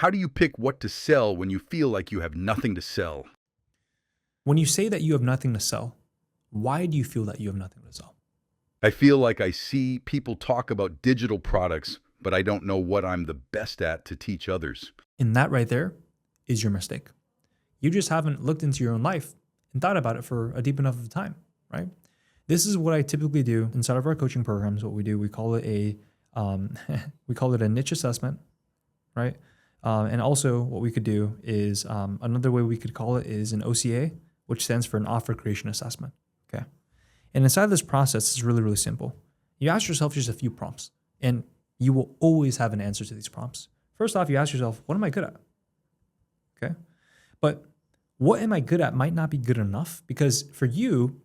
How do you pick what to sell when you feel like you have nothing to sell? When you say that you have nothing to sell, why do you feel that you have nothing to sell? I feel like I see people talk about digital products, but I don't know what I'm the best at to teach others. And that right there is your mistake. You just haven't looked into your own life and thought about it for a deep enough of a time, right? This is what I typically do inside of our coaching programs. What we do, we call it a we call it a niche assessment, right? And also, what we could do is another way we could call it is an OCA, which stands for an offer creation assessment. Okay, and inside of this process, it's really really simple. You ask yourself just a few prompts, and you will always have an answer to these prompts. First off, you ask yourself, what am I good at? Okay, but what am I good at might not be good enough because for you,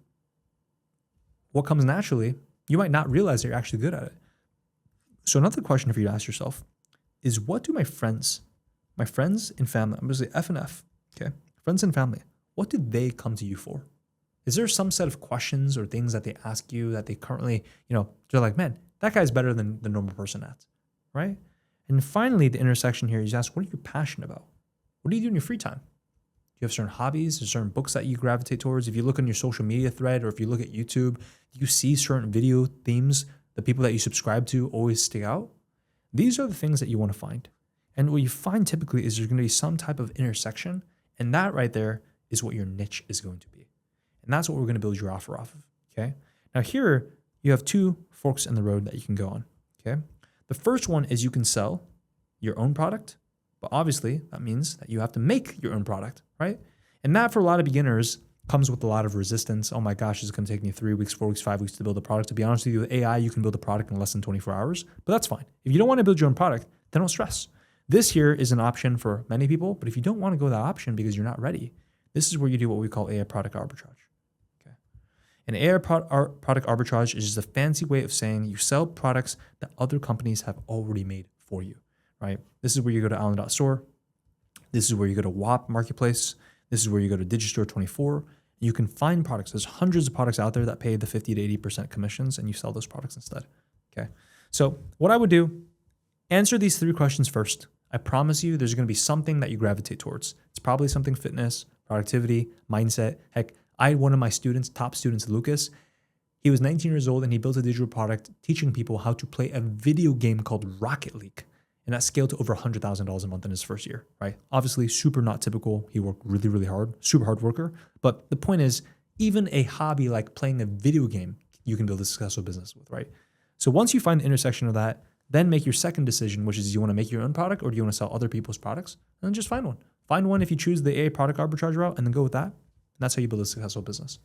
what comes naturally, you might not realize that you're actually good at it. So another question for you to ask yourself is what do my friends and family, I'm going to say F and F, okay? Friends and family, what do they come to you for? Is there some set of questions or things that they ask you that they currently, they're like, man, that guy's better than the normal person at, right? And finally, the intersection here is you ask, what are you passionate about? What do you do in your free time? Do you have certain hobbies or certain books that you gravitate towards? If you look on your social media thread or if you look at YouTube, do you see certain video themes, the people that you subscribe to always stick out? These are the things that you want to find. And what you find typically is there's going to be some type of intersection, and that right there is what your niche is going to be. And that's what we're going to build your offer off of, okay? Now here, you have two forks in the road that you can go on, okay? The first one is you can sell your own product, but obviously that means that you have to make your own product, right? And that for a lot of beginners comes with a lot of resistance. Oh my gosh, it's going to take me 3 weeks, 4 weeks, 5 weeks to build a product. To be honest with you, with AI, you can build a product in less than 24 hours, but that's fine. If you don't want to build your own product, then don't stress. This here is an option for many people, but if you don't want to go that option because you're not ready, this is where you do what we call AI product arbitrage. Okay. And AI product arbitrage is just a fancy way of saying you sell products that other companies have already made for you, right? This is where you go to Allen.store. This is where you go to WAP Marketplace. This is where you go to Digistore 24. You can find products. There's hundreds of products out there that pay the 50 to 80% commissions, and you sell those products instead. Okay. So what I would do, answer these 3 questions first. I promise you there's going to be something that you gravitate towards. It's probably something fitness, productivity, mindset. Heck, I had one of my students, top students, Lucas. He was 19 years old and he built a digital product teaching people how to play a video game called Rocket League. And that scaled to over $100,000 a month in his first year, right? Obviously, super not typical. He worked really, really hard, super hard worker. But the point is, even a hobby like playing a video game, you can build a successful business with, right? So once you find the intersection of that, then make your second decision, which is, do you want to make your own product or do you want to sell other people's products? And then just find one. Find one if you choose the AI product arbitrage route and then go with that. And that's how you build a successful business.